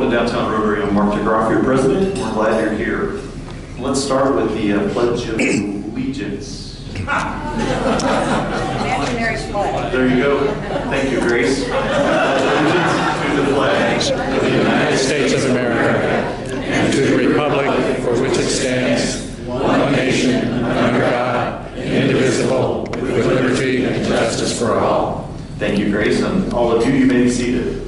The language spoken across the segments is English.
welcome to Downtown Rotary. I'm Mark DeGroff, your president. We're glad you're here. Let's start with the Pledge of Allegiance. Imaginary flag. There you go. Thank you, Grace. Allegiance to the flag of the United States of America and to the republic for which it stands, one nation, under God, indivisible, with liberty and justice for all. Thank you, Grace, and all of you may be seated.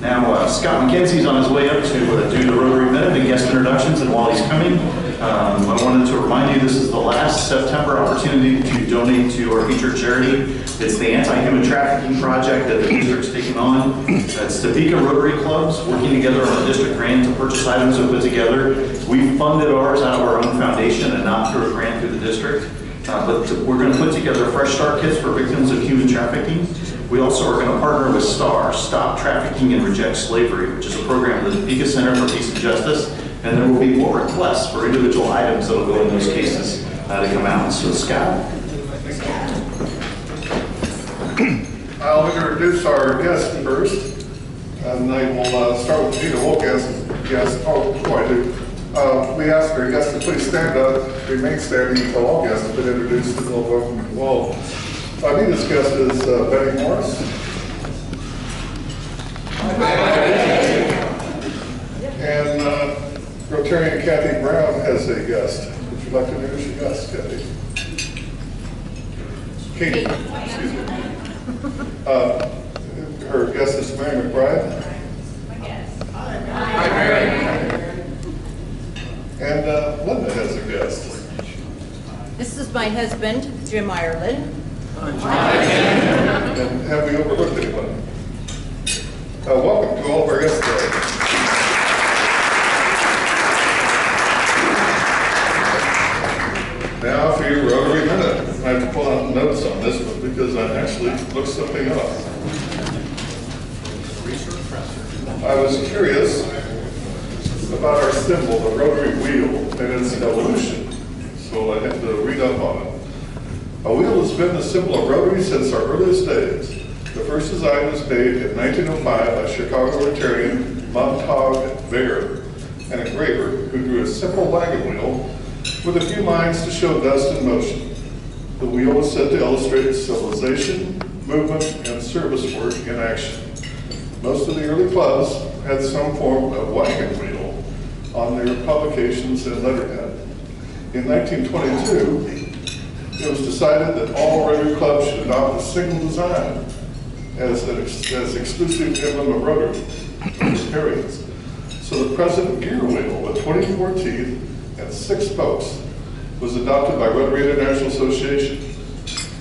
Now, Scott McKenzie's on his way up to do the Rotary Minute and guest introductions, and while he's coming, I wanted to remind you this is the last September opportunity to donate to our featured charity. It's the Anti-Human Trafficking Project that the district's taking on. It's Topeka Rotary Clubs working together on a district grant to purchase items we put together. We funded ours out of our own foundation and not through a grant through the district. But we're going to put together fresh start kits for victims of human trafficking. We also are going to partner with STAR, Stop Trafficking and Reject Slavery, which is a program of the Topeka Center for Peace and Justice. And there will be more requests for individual items that will go in those cases to come out. So, Scott. I'll introduce our guest first, and I will start with Gina Wolk's guest. Oh, before I do, we ask our guests to please stand up, remain standing until all guests have been introduced and will welcome as well. Nina's guest is Betty Morris. And Rotarian Kathy Brown has a guest. Would you like to introduce your guest, Kathy? Katie, excuse me. Her guest is Mary McBride. Hi, Mary. And Linda has a guest. This is my husband, Jim Ireland. And have we overlooked anyone? Welcome to all of our guests today. Now for your Rotary Minute. I have to pull out notes on this one because I actually looked something up. I was curious about our symbol, the rotary wheel, and its evolution. So I had to read up on it. A wheel has been the symbol of Rotary since our earliest days. The first design was made in 1905 by Chicago Rotarian Montague Baer, an engraver who drew a simple wagon wheel with a few lines to show dust and motion. The wheel was said to illustrate civilization, movement, and service work in action. Most of the early clubs had some form of wagon wheel on their publications and letterhead. In 1922, it was decided that all Rotary clubs should adopt a single design as exclusive emblem of Rotary Rotarians. So the present gear wheel with 24 teeth and 6 spokes was adopted by Rotary International Association.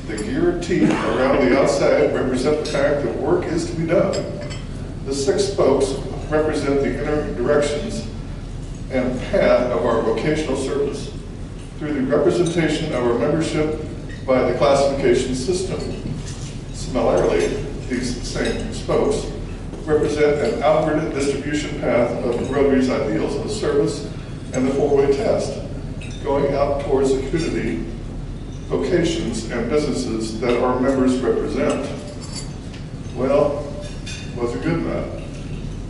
The gear teeth around the outside represent the fact that work is to be done. The 6 spokes represent the inner directions and path of our vocational service through the representation of our membership by the classification system. Similarly, these same spokes represent an outward distribution path of Rotary's ideals of service and the 4-way test, going out towards the community, vocations, and businesses that our members represent. Well, wasn't good enough.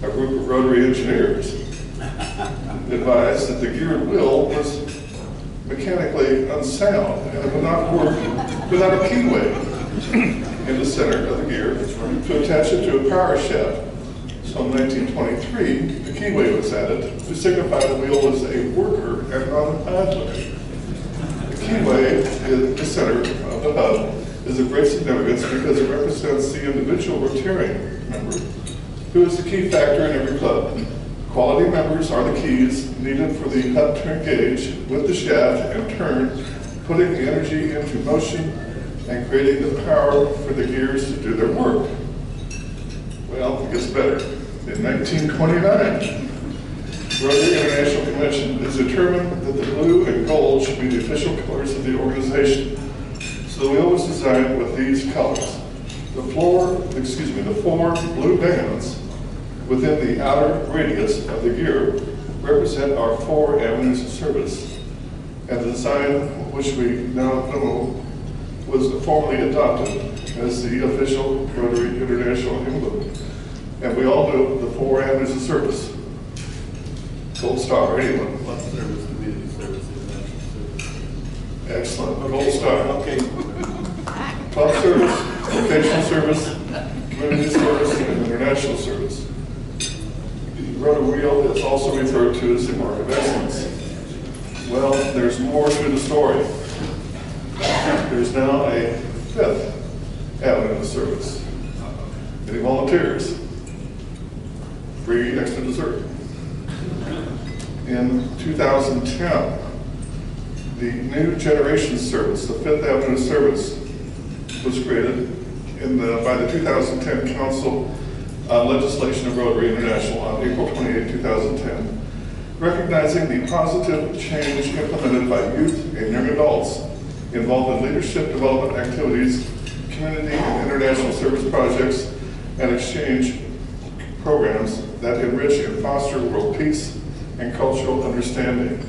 A group of Rotary engineers advised that the geared wheel was mechanically unsound and it would not work without a keyway in the center of the gear to attach it to a power shaft. So in 1923, the keyway was added to signify the wheel was a worker and not an idler. The keyway in the center of the hub is of great significance because it represents the individual Rotarian member who is the key factor in every club. Quality members are the keys needed for the hub to engage with the shaft and turn, putting the energy into motion and creating the power for the gears to do their work. Well, it gets better. In 1929, Rotary International Convention is determined that the blue and gold should be the official colors of the organization. So the wheel was designed with these colors. The 4 blue bands within the outer radius of the gear represent our 4 avenues of service. And the design, which we now know, was formally adopted as the official Rotary International emblem. And we all do the 4 avenues of service. Gold Star, anyone? What service, community service, international service? Excellent, Gold Star. Okay. Club service, vocational service, community service, and international service. The rotary wheel is also referred to as the mark of excellence. Well, there's more to the story. There's now a 5th avenue of service. Any volunteers? Free extra dessert. In 2010, the new generation service, the 5th avenue service, was created by the 2010 Council on Legislation of Rotary International on April 28, 2010, recognizing the positive change implemented by youth and young adults involved in leadership development activities, community and international service projects, and exchange programs that enrich and foster world peace and cultural understanding.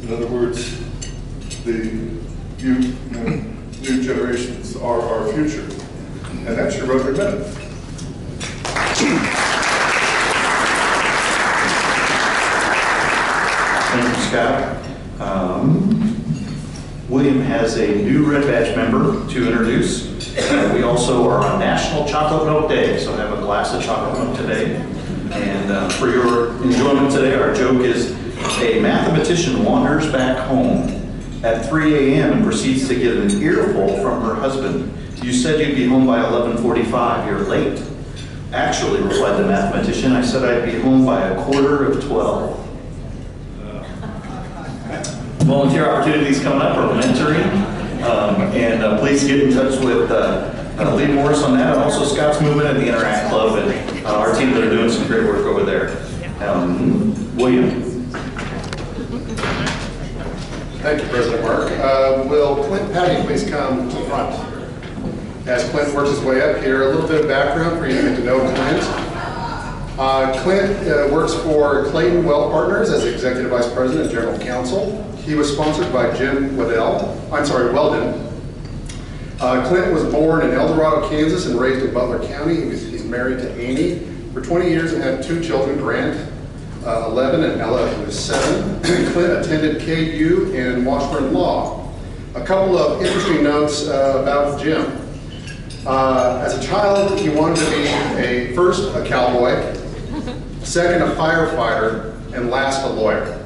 In other words, the youth and new generations are our future. And that's your Rotary Minute. Thank you, Scott. William has a new Red Badge member to introduce. We also are on National Chocolate Milk Day, so have a glass of chocolate milk today. And for your enjoyment today, our joke is a mathematician wanders back home at 3 a.m. and proceeds to get an earful from her husband. You said you'd be home by 11:45. You're late. Actually, replied the mathematician, I said I'd be home by 11:45. Volunteer opportunities coming up or mentoring. And please get in touch with Lee Morris on that. And also Scott's Movement at the Interact Club and our team that are doing some great work over there. William. Thank you, President Mark. Will Clint Patty please come to the front? As Clint works his way up here, a little bit of background for you to get to know Clint. Clint works for Clayton Well Partners as Executive Vice President and General Counsel. He was sponsored by Jim Weldon. Clint was born in El Dorado, Kansas and raised in Butler County. He's married to Amy for 20 years and had 2 children, Grant, 11, and Ella, who is 7. Clint attended KU and Washburn Law. A couple of interesting notes about Jim. As a child, he wanted to be first a cowboy, second a firefighter, and last a lawyer.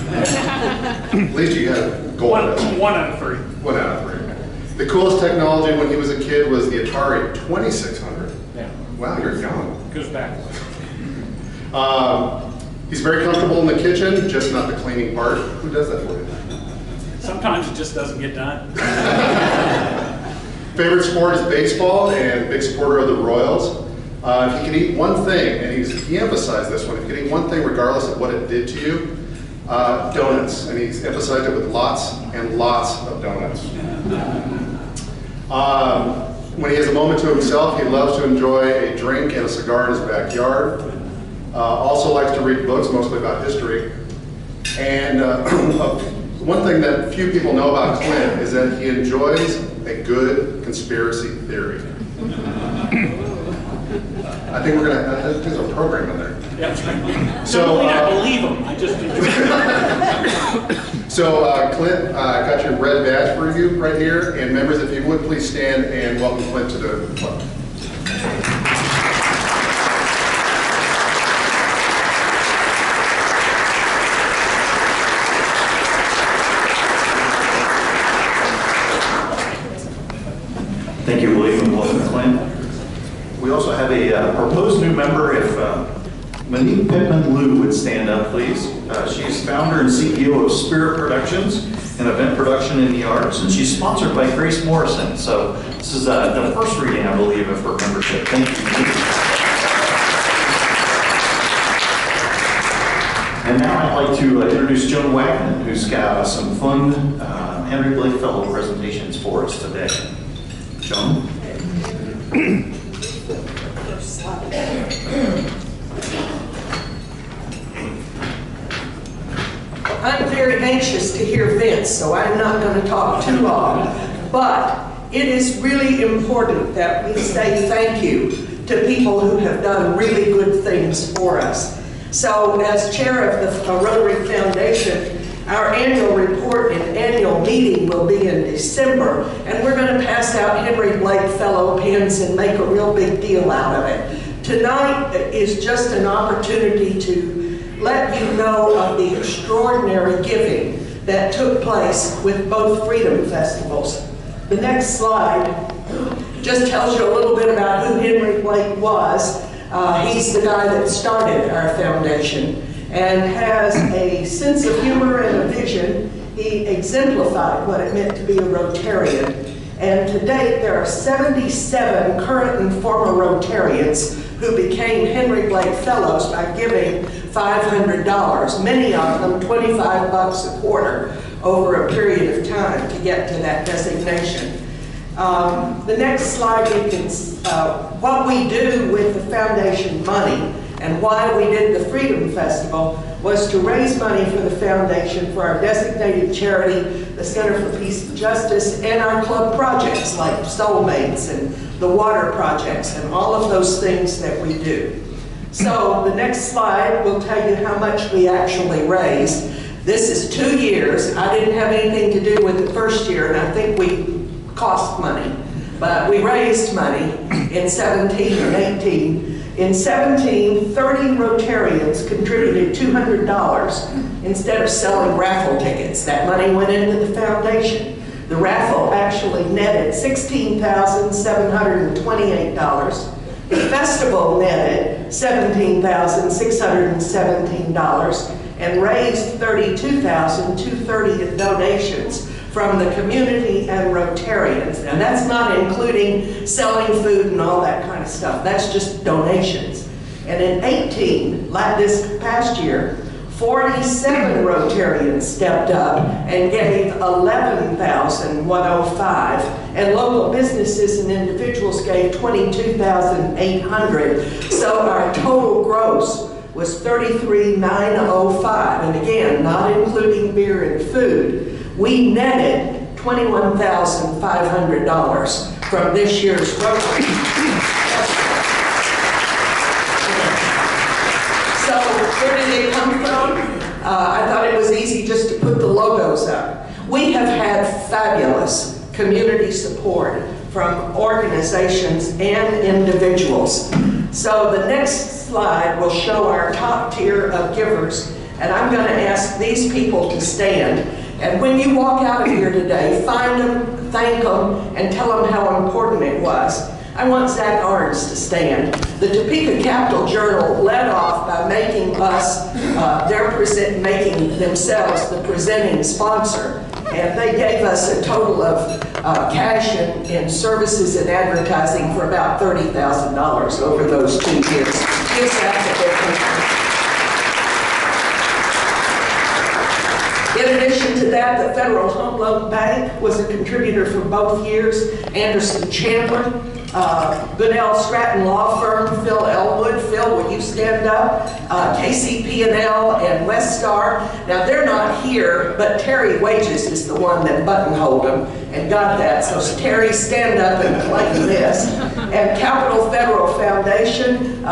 At least you had a goal. One out of 3. 1 out of 3. The coolest technology when he was a kid was the Atari 2600. Yeah. Wow, you're young. Goes back. He's very comfortable in the kitchen, just not the cleaning part. Who does that for you? Sometimes it just doesn't get done. Favorite sport is baseball and big supporter of the Royals. If he could eat one thing, and he emphasized this one, if you could eat one thing regardless of what it did to you, donuts. And he's emphasized it with lots and lots of donuts. When he has a moment to himself, he loves to enjoy a drink and a cigar in his backyard. Also likes to read books, mostly about history. And one thing that few people know about Clint is that he enjoys a good conspiracy theory. I think we're gonna, there's a program in there. Yeah, that's right. So, I believe him, I just enjoy it. So Clint, I got your red badge for you right here. And members, if you would please stand and welcome Clint to the club. Thank you, William, and welcome, Clint. We also have a proposed new member. If Monique Pittman-Liu would stand up, please. She's founder and CEO of Spirit Productions, an event production in the arts, and she's sponsored by Grace Morrison. So this is the first reading, I believe, of her membership. Thank you, Monique. And now I'd like to introduce Joan Wagner, who's got some fun Henry Blake Fellow presentations for us today. Joan? I'm very anxious to hear Vince, so I'm not going to talk too long. But it is really important that we say thank you to people who have done really good things for us. So as chair of the Rotary Foundation, our annual report and annual meeting will be in December, and we're going to pass out Henry Blake Fellow pins and make a real big deal out of it. Tonight is just an opportunity to let you know of the extraordinary giving that took place with both Freedom Festivals. The next slide just tells you a little bit about who Henry Blake was. He's the guy that started our foundation and has a sense of humor and a vision. He exemplified what it meant to be a Rotarian. And to date, there are 77 current and former Rotarians who became Henry Blake Fellows by giving $500, many of them 25 bucks a quarter over a period of time to get to that designation. The next slide, you can what we do with the foundation money and why we did the Freedom Festival was to raise money for the foundation for our designated charity, the Center for Peace and Justice, and our club projects like Soulmates and the water projects and all of those things that we do. So the next slide will tell you how much we actually raised. This is 2 years. I didn't have anything to do with the first year, and I think we cost money. But we raised money in 17 and 18. In 17, 30 Rotarians contributed $200 instead of selling raffle tickets. That money went into the foundation. The raffle actually netted $16,728. The festival netted $17,617 and raised $32,230 in donations from the community and Rotarians. And that's not including selling food and all that kind of stuff. That's just donations. And in 18, like this past year, 47 Rotarians stepped up and gave $11,105, and local businesses and individuals gave $22,800. So our total gross was $33,905, and again, not including beer and food. We netted $21,500 from this year's Rotary. So where did it come from? I thought it was easy just to put the logos up. We have had fabulous community support from organizations and individuals. So the next slide will show our top tier of givers, and I'm going to ask these people to stand. And when you walk out of here today, find them, thank them, and tell them how important it was. I want Zach Arns to stand. The Topeka Capital Journal led off by making us, making themselves the presenting sponsor. And they gave us a total of cash in services and advertising for about $30,000 over those 2 years. Give Zach a big hand. In addition to that, the Federal Home Loan Bank was a contributor for both years. Anderson Chandler, Goodell Stratton Law Firm, Phil Elwood. Phil, will you stand up? KCP&L and Westar. Now, they're not here, but Terry Wages is the one that buttonholed them and got that. So Terry, stand up and claim this. And Capital Federal Foundation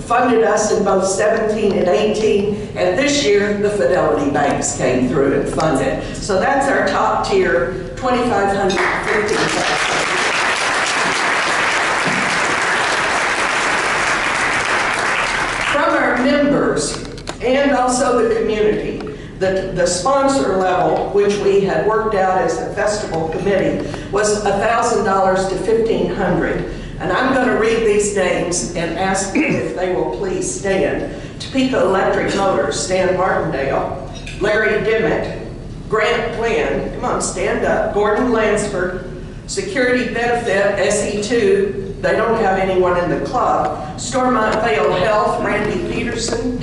funded us in both 17 and 18, and this year the Fidelity banks came through and funded. So that's our top tier, $2,500, $15,000. From our members and also the community, the sponsor level, which we had worked out as a festival committee, was $1,000 to $1,500. And I'm going to read these names and ask them if they will please stand. Topeka Electric Motors, Stan Martindale. Larry Dimmitt. Grant Flynn, come on, stand up. Gordon Lansford. Security Benefit, SE2, they don't have anyone in the club. Stormont Vale Health, Randy Peterson.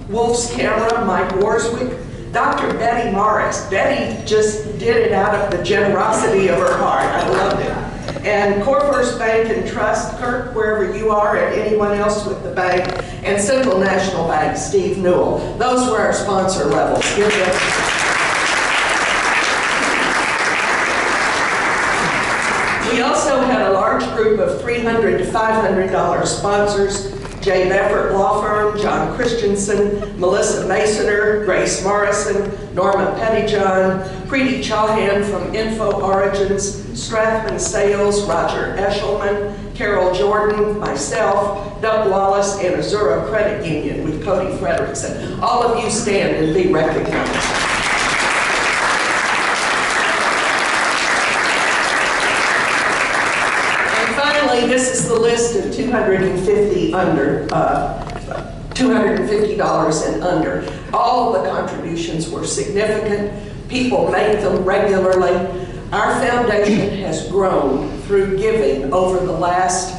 Wolf's Camera, Mike Warswick. Dr. Betty Morris. Betty just did it out of the generosity of her heart. I loved it. And Core First Bank and Trust, Kirk, wherever you are, and anyone else with the bank, and Central National Bank, Steve Newell. Those were our sponsor levels. Here we go. We also had a large group group of $300 to $500 sponsors: Jay Beffert Law Firm, John Christensen, Melissa Masoner, Grace Morrison, Norma Pettyjohn, Preeti Chauhan from Info Origins, Strathman Sales, Roger Eshelman, Carol Jordan, myself, Doug Wallace, and Azura Credit Union with Cody Frederickson. All of you stand and be recognized. This is the list of $250 and under. All the contributions were significant. People make them regularly. Our foundation has grown through giving over the last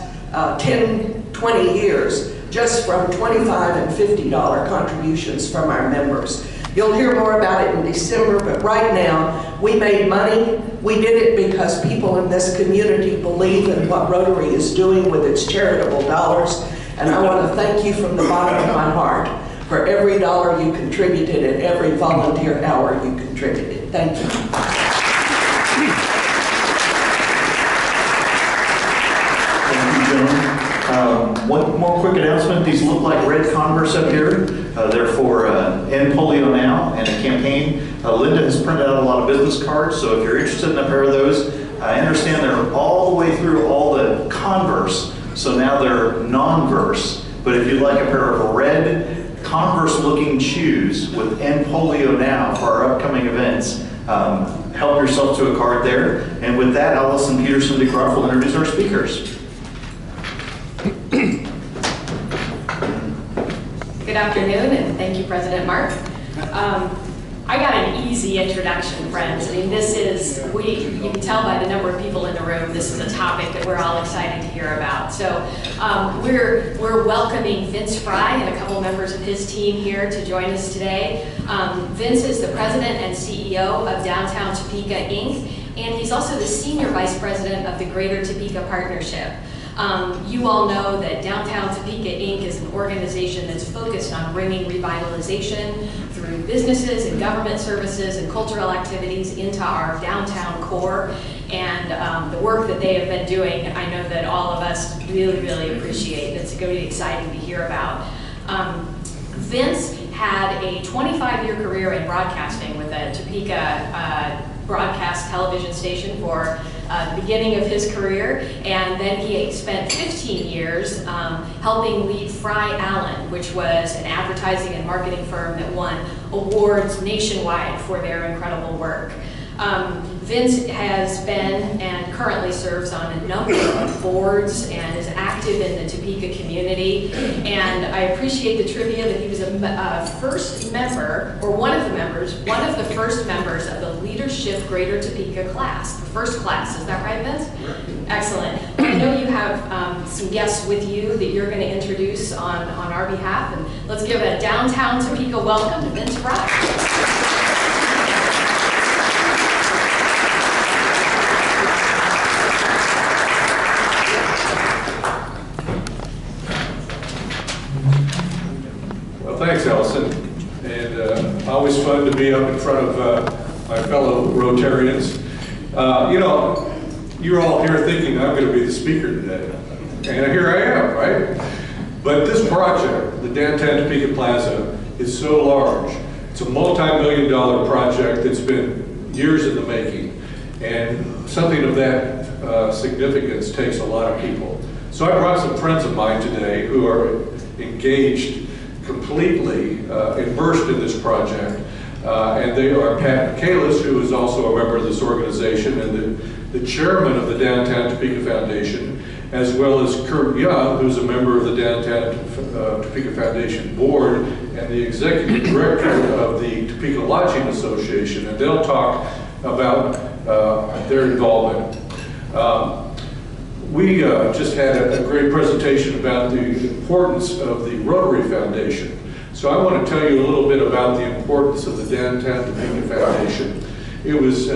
10, 20 years, just from $25 and $50 contributions from our members. You'll hear more about it in December, but right now, we made money. We did it because people in this community believe in what Rotary is doing with its charitable dollars. And I want to thank you from the bottom of my heart for every dollar you contributed and every volunteer hour you contributed. Thank you. Thank you, gentlemen. One more quick announcement. These look like red Converse up here. They're for End Polio Now and a campaign. Linda has printed out a lot of business cards, so if you're interested in a pair of those, I understand they're all the way through all the Converse, so now they're non-verse. But if you'd like a pair of red Converse-looking shoes with End Polio Now for our upcoming events, help yourself to a card there. And with that, Allison Peterson DeCroft will introduce our speakers. Good afternoon, and thank you, President Mark. I got an easy introduction, friends. I mean, this is, you can tell by the number of people in the room, this is a topic that we're all excited to hear about. So we're welcoming Vince Frye and a couple members of his team here to join us today. Vince is the president and CEO of Downtown Topeka, Inc., and he's also the senior vice president of the Greater Topeka Partnership. You all know that Downtown Topeka, Inc. is an organization that's focused on bringing revitalization through businesses and government services and cultural activities into our downtown core. And the work that they have been doing, I know that all of us really, really appreciate. It's going to be exciting to hear about. Vince had a 25-year career in broadcasting with a Topeka broadcast television station for the beginning of his career, and then he spent 15 years helping lead Frye Allen, which was an advertising and marketing firm that won awards nationwide for their incredible work. Vince has been and currently serves on a number of boards and is active in the Topeka community. And I appreciate the trivia that he was a first member, or one of the first members of the Leadership Greater Topeka class, the first class. Is that right, Vince? Excellent. I know you have some guests with you that you're going to introduce on our behalf. And let's give a Downtown Topeka welcome to Vince Frye. Thanks, Allison. And always fun to be up in front of my fellow Rotarians. You know, you're all here thinking I'm going to be the speaker today. And here I am, right? But this project, the Downtown Topeka Plaza, is so large. It's a multi-million-dollar project that's been years in the making. And something of that significance takes a lot of people. So I brought some friends of mine today who are engaged, completely immersed in this project. And they are Pat Michaelis, who is also a member of this organization and the chairman of the Downtown Topeka Foundation, as well as Kurt Young, who's a member of the Downtown Topeka Foundation board and the executive director of the Topeka Lodging Association. And they'll talk about their involvement. We just had a great presentation about the importance of the Rotary Foundation. So I want to tell you a little bit about the importance of the Downtown Topeka Foundation. It was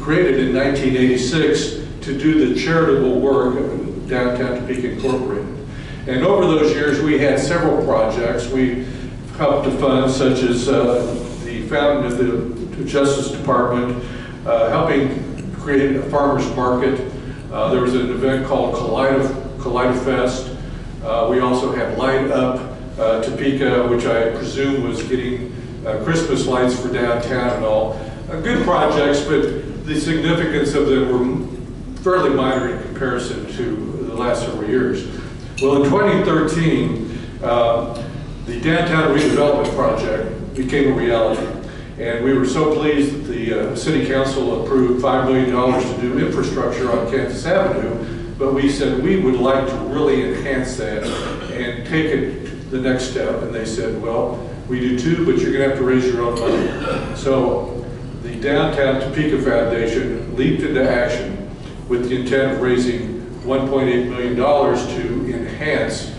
created in 1986 to do the charitable work of Downtown Topeka Incorporated. And over those years, we had several projects. We helped to fund, such as the founding of the Justice Department, helping create a farmer's market, There was an event called Kaleidofest. We also had Light Up Topeka, which I presume was getting Christmas lights for downtown and all. Good projects, but the significance of them were fairly minor in comparison to the last several years. Well, in 2013, the downtown redevelopment project became a reality. And we were so pleased that the city council approved $5 million to do infrastructure on Kansas Avenue, but we said we would like to really enhance that and take it the next step. And they said, well, we do too, but you're gonna have to raise your own money. So the Downtown Topeka Foundation leaped into action with the intent of raising $1.8 million to enhance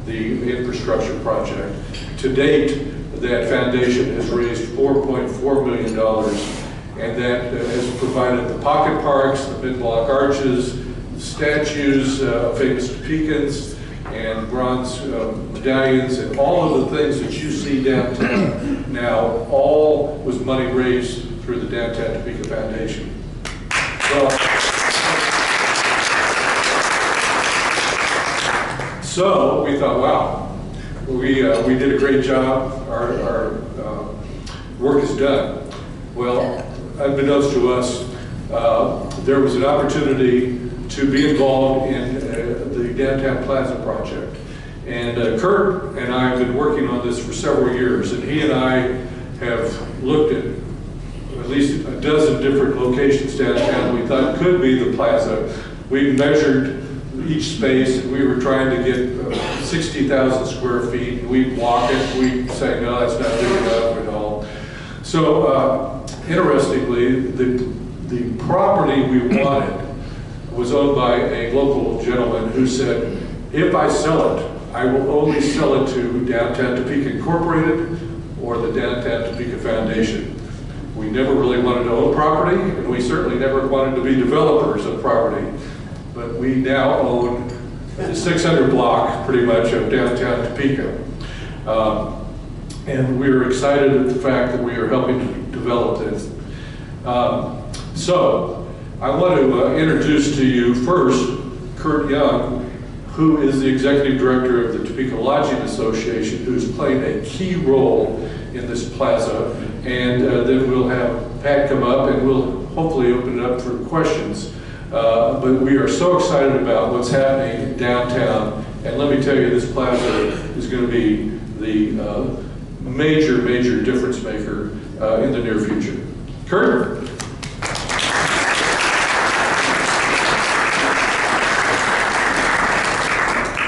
the infrastructure project. To date, that foundation has raised $4.4 million, and that has provided the pocket parks, the mid-block arches, statues, famous Topekans, and bronze medallions, and all of the things that you see downtown now, all was money raised through the Downtown Topeka Foundation. Well, so we thought, wow, we did a great job. Our work is done. Well, unbeknownst to us, there was an opportunity to be involved in the Downtown Plaza project. And Kurt and I have been working on this for several years, and he and I have looked at least a dozen different locations downtown we thought could be the plaza. We measured each space, and we were trying to get 60,000 square feet, and we'd walk it, we'd say, no, that's not big enough and all. So, interestingly, the property we wanted was owned by a local gentleman who said, if I sell it, I will only sell it to Downtown Topeka Incorporated or the Downtown Topeka Foundation. We never really wanted to own property, and we certainly never wanted to be developers of property. But we now own the 600 block, pretty much, of downtown Topeka. And we're excited at the fact that we are helping to develop this. So, I want to introduce to you first Kurt Young, who is the Executive Director of the Topeka Lodging Association, who's playing a key role in this plaza. And then we'll have Pat come up and we'll hopefully open it up for questions. But we are so excited about what's happening downtown. And let me tell you, this plaza is going to be the major, major difference maker in the near future. Kurt?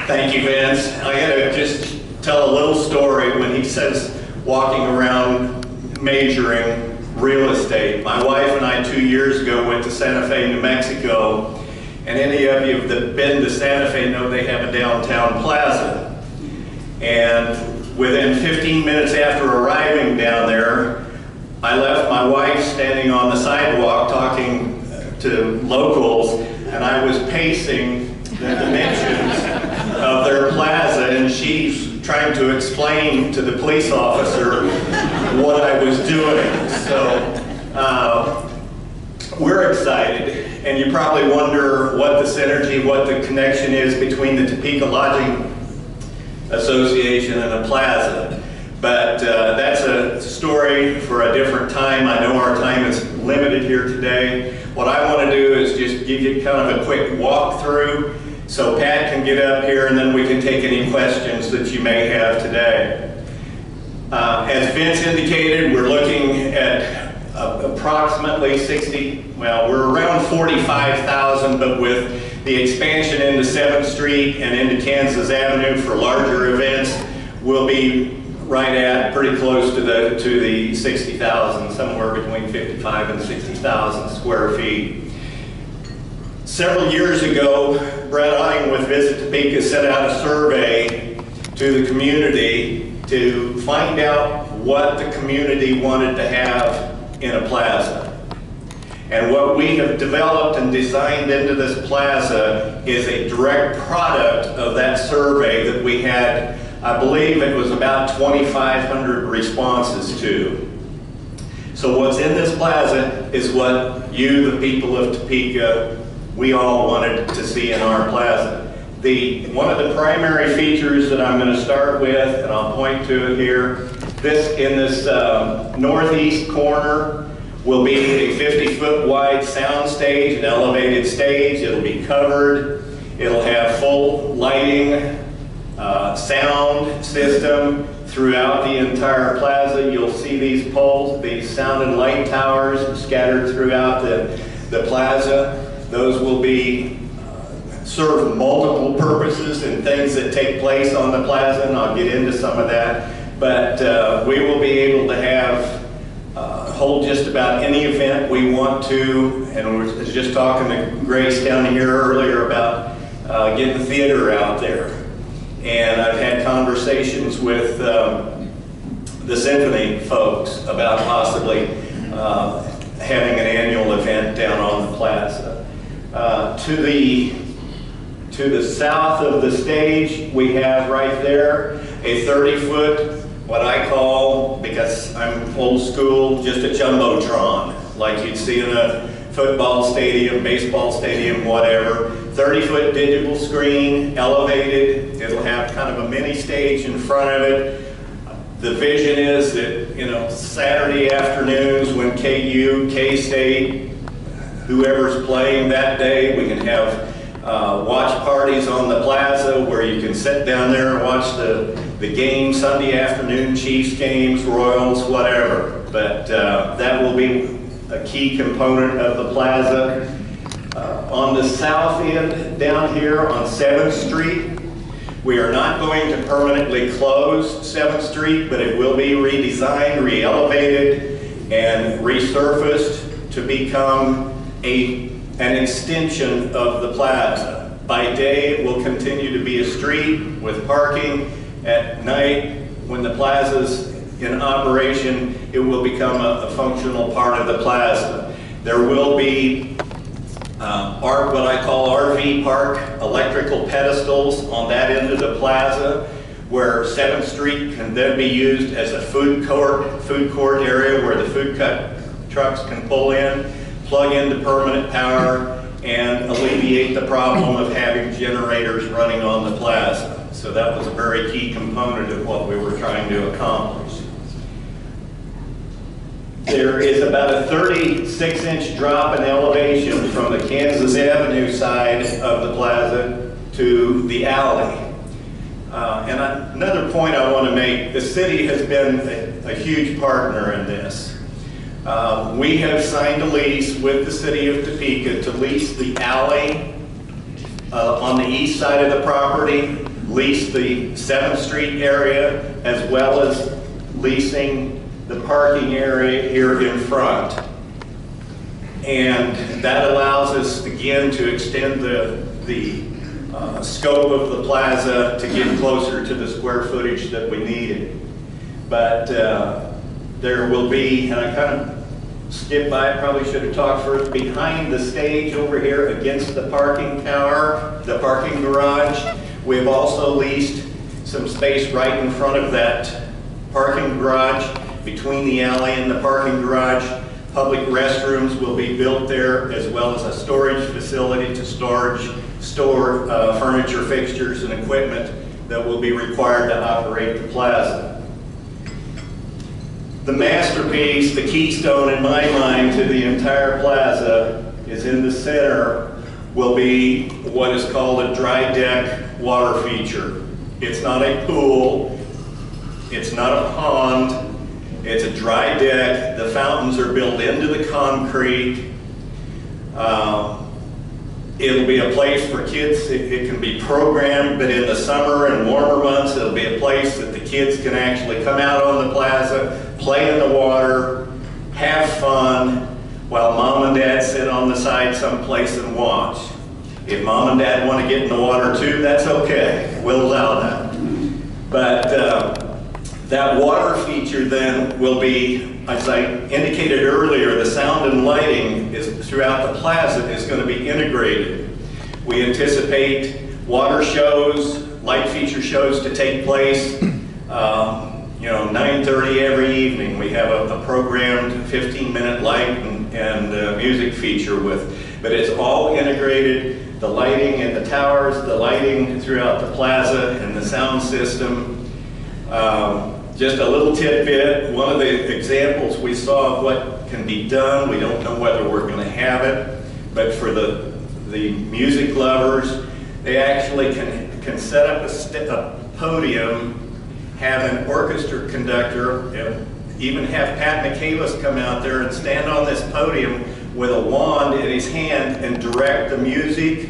Thank you, Vince. I gotta just tell a little story when he says walking around majoring real estate. My wife and I 2 years ago went to Santa Fe, New Mexico, and any of you that have been to Santa Fe know they have a downtown plaza. And within 15 minutes after arriving down there, I left my wife standing on the sidewalk talking to locals, and I was pacing the dimensions of their plaza, and she's trying to explain to the police officer what I was doing. So we're excited, and you probably wonder what the synergy, what the connection is between the Topeka Lodging Association and the plaza. But that's a story for a different time. I know our time is limited here today. What I want to do is just give you kind of a quick walkthrough so Pat can get up here and then we can take any questions that you may have today. As Vince indicated, we're looking at approximately we're around 45,000, but with the expansion into 7th Street and into Kansas Avenue for larger events, we'll be right at pretty close to the 60,000, somewhere between 55 and 60,000 square feet. Several years ago, Brett Otting with Visit Topeka sent out a survey to the community to find out what the community wanted to have in a plaza. And what we have developed and designed into this plaza is a direct product of that survey that we had, I believe it was about 2,500 responses to. So what's in this plaza is what you, the people of Topeka, we all wanted to see in our plaza. One of the primary features that I'm going to start with, and I'll point to it here, in this northeast corner will be a 50-foot wide sound stage, an elevated stage. It'll be covered. It'll have full lighting, sound system throughout the entire plaza. You'll see these poles, these sound and light towers scattered throughout the plaza. Those will be serve multiple purposes and things that take place on the plaza, and I'll get into some of that. But we will be able to have hold just about any event we want to, and we were just talking to Grace down here earlier about getting the theater out there. And I've had conversations with the symphony folks about possibly having an annual event down on the plaza. To the south of the stage, we have right there a 30-foot, what I call, because I'm old school, just a jumbotron, like you'd see in a football stadium, baseball stadium, whatever. 30-foot digital screen, elevated. It'll have kind of a mini stage in front of it. The vision is that, you know, Saturday afternoons when KU, K-State, whoever's playing that day, we can have watch parties on the plaza where you can sit down there and watch the game Sunday afternoon, Chiefs games, Royals, whatever. But that will be a key component of the plaza. On the south end, down here on 7th Street, we are not going to permanently close 7th Street, but it will be redesigned, re-elevated, and resurfaced to become an extension of the plaza. By day, it will continue to be a street with parking. At night, when the plaza's in operation, it will become a functional part of the plaza. There will be what I call RV park electrical pedestals on that end of the plaza, where 7th Street can then be used as a food court area where the food trucks can pull in, plug into permanent power, and alleviate the problem of having generators running on the plaza. So that was a very key component of what we were trying to accomplish. There is about a 36-inch drop in elevation from the Kansas Avenue side of the plaza to the alley. And another point I want to make, the city has been a huge partner in this. We have signed a lease with the city of Topeka to lease the alley on the east side of the property, lease the 7th Street area, as well as leasing the parking area here in front. And that allows us, again, to extend the scope of the plaza to get closer to the square footage that we needed. But there will be, and I kind of skipped by it, probably should have talked first, behind the stage over here against the parking tower, the parking garage, we've also leased some space right in front of that parking garage, between the alley and the parking garage. Public restrooms will be built there, as well as a storage facility to store furniture, fixtures, and equipment that will be required to operate the plaza. The masterpiece, the keystone in my mind to the entire plaza, is in the center, will be what is called a dry deck water feature. It's not a pool, it's not a pond, it's a dry deck. The fountains are built into the concrete. It'll be a place for kids. It can be programmed, but in the summer and warmer months, it'll be a place that the kids can actually come out on the plaza, play in the water, have fun, while mom and dad sit on the side someplace and watch. If mom and dad want to get in the water too, that's okay. We'll allow that. But that water feature then will be, as I indicated earlier, the sound and lighting throughout the plaza is going to be integrated. We anticipate water shows, light feature shows to take place, 9:30 every evening. We have a programmed 15-minute light and and music feature with. But it's all integrated, the lighting in the towers, the lighting throughout the plaza, and the sound system. Just a little tidbit, one of the examples we saw of what can be done, we don't know whether we're going to have it, but for the music lovers, they actually can set up a podium, have an orchestra conductor, and even have Pat McCalis come out there and stand on this podium with a wand in his hand and direct the music.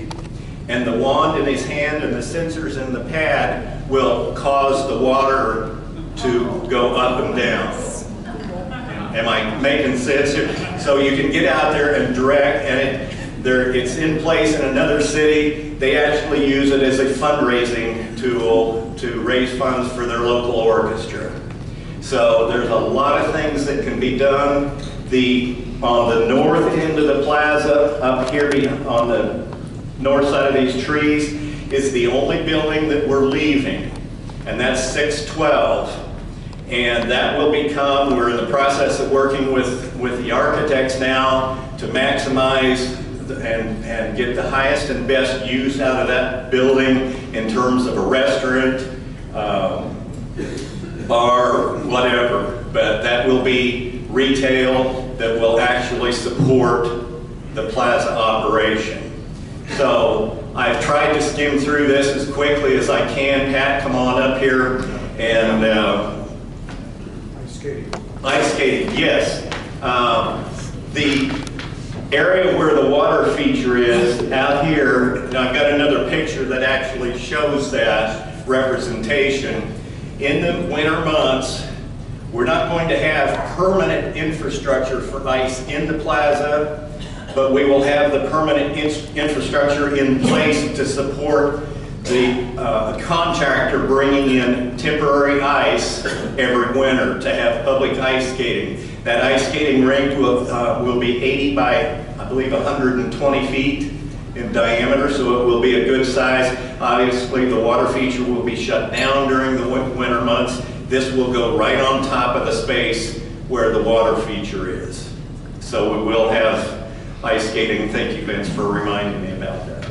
And the wand in his hand and the sensors in the pad will cause the water to go up and down. Am I making sense here? So you can get out there and direct, and it's in place in another city. They actually use it as a fundraising tool to raise funds for their local orchestra. So there's a lot of things that can be done. On the north end of the plaza, up here on the north side of these trees, is the only building that we're leaving, and that's 612. And that will become, we're in the process of working with the architects now to maximize and get the highest and best use out of that building in terms of a restaurant, bar, whatever. But that will be retail that will actually support the plaza operation. So I've tried to skim through this as quickly as I can. Pat, come on up here. And ice skating, yes. The area where the water feature is out here, and I've got another picture that actually shows that representation. In the winter months, we're not going to have permanent infrastructure for ice in the plaza, but we will have the permanent infrastructure in place to support the contractor bringing in temporary ice every winter to have public ice skating. That ice skating rink will be 80 by, I believe, 120 feet in diameter, so it will be a good size. Obviously, the water feature will be shut down during the winter months. This will go right on top of the space where the water feature is. So we will have ice skating. Thank you, Vince, for reminding me about that.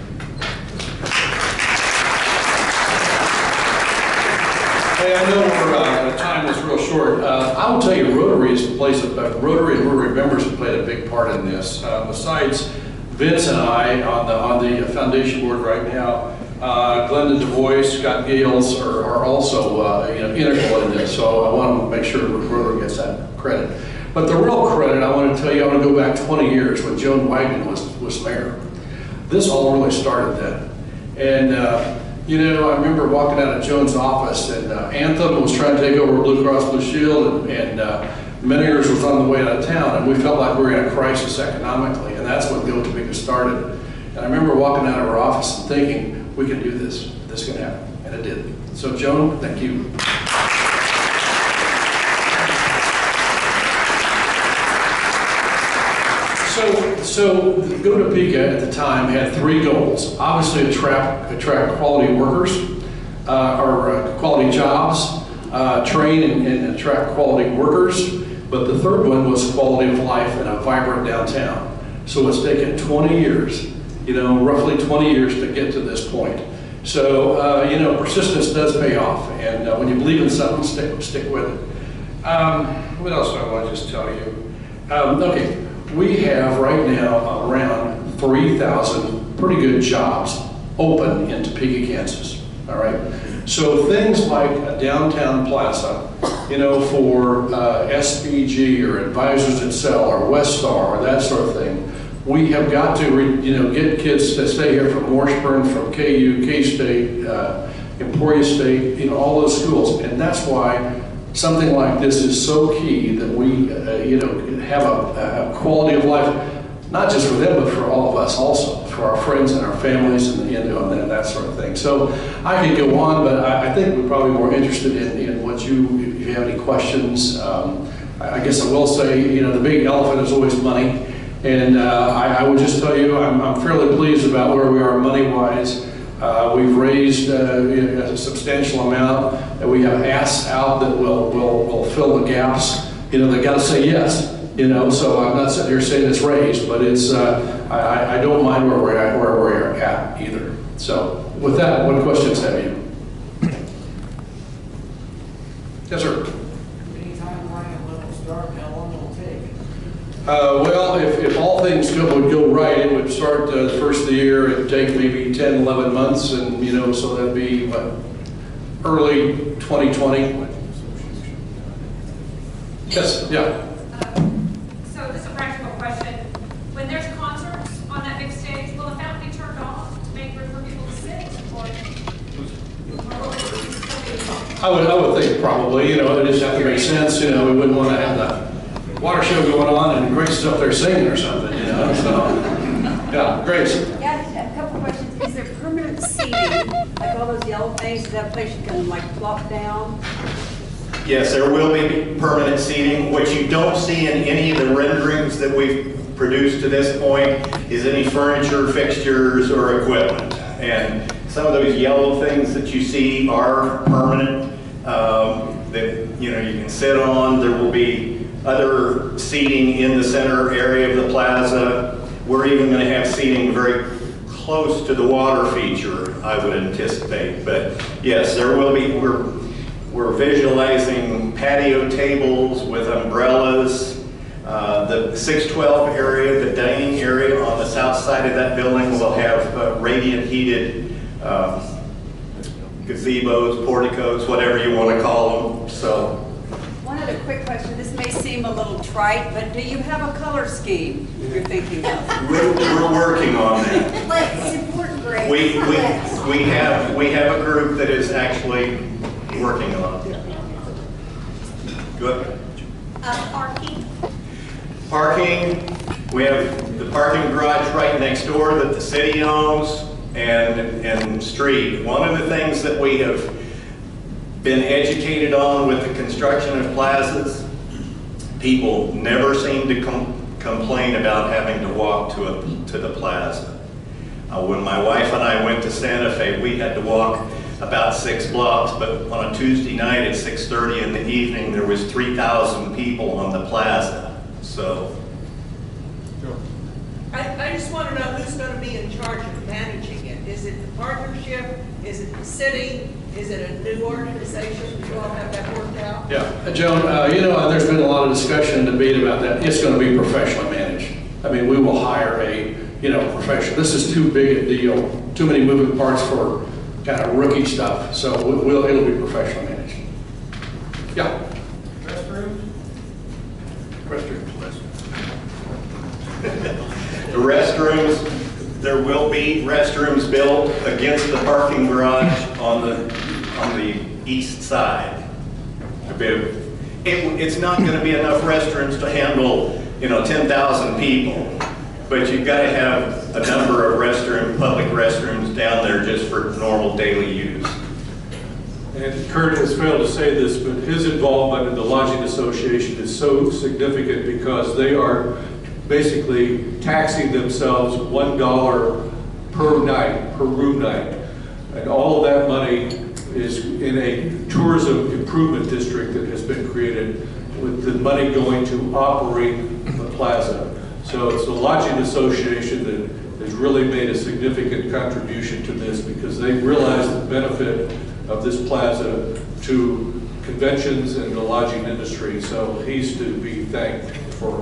Hey, I know our time is real short. I will tell you, Rotary is the place that Rotary and Rotary members have played a big part in this. Besides Vince and I on the foundation board right now, Glenda DuBois, Scott Gales are also integral in this. So I want to make sure Rotary gets that credit. But the real credit, I want to tell you, I want to go back 20 years when Joan Wagner was mayor. This all really started then. And I remember walking out of Joan's office, and Anthem was trying to take over Blue Cross Blue Shield, and Meningers was on the way out of town, and we felt like we were in a crisis economically, and that's when Go Topeka started. And I remember walking out of her office and thinking, we can do this. This can happen, and it did. So Joan, thank you. So Go Topeka at the time had 3 goals. Obviously attract quality workers, or quality jobs, train and attract quality workers. But the third one was quality of life in a vibrant downtown. So it's taken 20 years, roughly 20 years to get to this point. So, persistence does pay off. And when you believe in something, stick with it. What else do I want to just tell you? Okay. We have right now around 3,000 pretty good jobs open in Topeka, Kansas. All right. So things like a downtown plaza, for SPG or Advisors that Sell or Westar or that sort of thing, we have got to get kids to stay here from Washburn, from KU, K-State, Emporia State, all those schools, and that's why something like this is so key that we, have a quality of life, not just for them, but for all of us also, for our friends and our families and that sort of thing. So I could go on, but I think we're probably more interested in what if you have any questions. I guess I will say, the big elephant is always money. And I would just tell you, I'm fairly pleased about where we are money-wise. We've raised a substantial amount, and we have asks out that will fill the gaps. They got to say yes. You know, so I'm not sitting here saying it's raised, but it's, I don't mind where we're at either. So with that, what questions have you? Yes, sir. Anytime Ryan will start, how long will it take? Well, if all things would go right, it would start the first of the year. It'd take maybe 10, 11 months, and you know, so that'd be what, early 2020. Yes, yeah. So just a practical question. When there's concerts on that big stage, will the fountain be turned off to make room for people to sit? Or I would think probably, you know, it just have to make sense. You know, we wouldn't want to have the water show going on and Grace is up there singing or something, you know, so. Yeah, Grace. Yeah, a couple questions. Is there permanent seating, like all those yellow things, is that a place you can like flop down? Yes, there will be permanent seating. What you don't see in any of the renderings that we've produced to this point is any furniture, fixtures, or equipment. And some of those yellow things that you see are permanent, that you know you can sit on. There will be other seating in the center area of the plaza. We're even going to have seating very close to the water feature, I would anticipate. But yes, there will be. We're visualizing patio tables with umbrellas. The 612 area, the dining area on the south side of that building will have radiant heated gazebos, porticos, whatever you want to call them. So, One other quick question. This may seem a little trite, but do you have a color scheme you're thinking of? we're working on that. It's important, Grace. We have a group that is actually working on it. Good. parking? Parking, we have the parking garage right next door that the city owns, and street. One of the things that we have been educated on with the construction of plazas, people never seem to complain about having to walk to the plaza. When my wife and I went to Santa Fe, we had to walk about 6 blocks, but on a Tuesday night at 6:30 in the evening, there was 3,000 people on the plaza. So, I just want to know who's going to be in charge of managing it. Is it the partnership? Is it the city? Is it a new organization? Do you all have that worked out? Yeah, Joan, you know, there's been a lot of discussion and debate about that. It's going to be professionally managed. I mean, we will hire a, you know, professional. This is too big a deal, too many moving parts for kind of rookie stuff. So it'll be professionally managed. Yeah. Restrooms? the restrooms, there will be restrooms built against the parking garage on the east side. It's not going to be enough restrooms to handle, you know, 10,000 people, but you've got to have a number of public restrooms down there just for normal daily use. And Kurt has failed to say this, but his involvement in the Lodging Association is so significant because they are basically taxing themselves $1 per night, per room night. And all of that money is in a tourism improvement district that has been created with the money going to operate the plaza. So it's the Lodging Association that has really made a significant contribution to this because they realize the benefit of this plaza to conventions and the lodging industry. So he's to be thanked for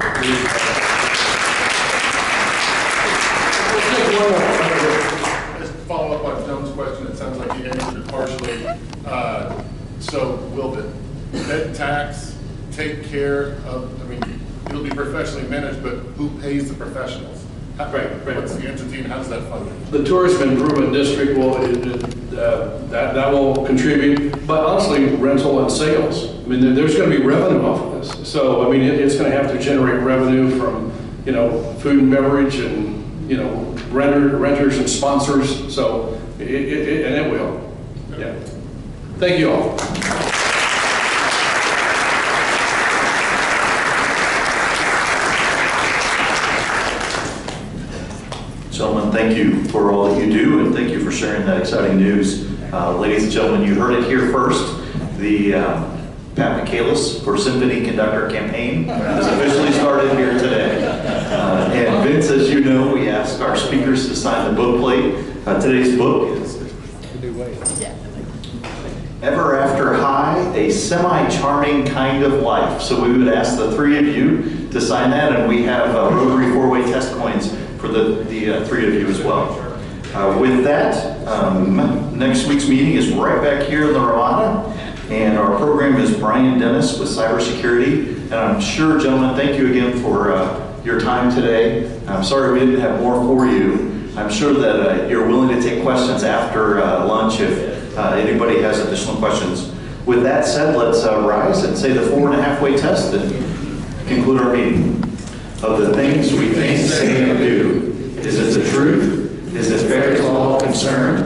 Just follow up on Joan's question, it sounds like you answered it partially. So will the bed tax take care of, I mean, it'll be professionally managed, but who pays the professionals? Right. What's the entity and how does that fund it? The Tourism Improvement District will, that will contribute, but honestly, rental and sales. I mean, there's going to be revenue off of this. So, I mean, it's going to have to generate revenue from, you know, food and beverage and, you know, renters and sponsors. So, and it will. Yeah. Thank you all. Gentlemen, thank you for all that you do, and thank you for sharing that exciting news. Ladies and gentlemen, you heard it here first. The Pat Michaelis for Symphony Conductor Campaign. It's officially started here today. And Vince, as you know, we asked our speakers to sign the book plate. Today's book is Ever After High, a Semi-Charming Kind of Life. So we would ask the three of you to sign that, and we have Rotary 4-way test coins for the three of you as well. With that, next week's meeting is right back here in the Ramada, and our program is Brian Dennis with cybersecurity. And I'm sure, gentlemen, thank you again for your time today. I'm sorry we didn't have more for you. I'm sure that you're willing to take questions after lunch if anybody has additional questions. With that said, let's rise and say the 4.5-way test and conclude our meeting. Of the things we think, say, and do, is it the truth? Is it fair to all concerned?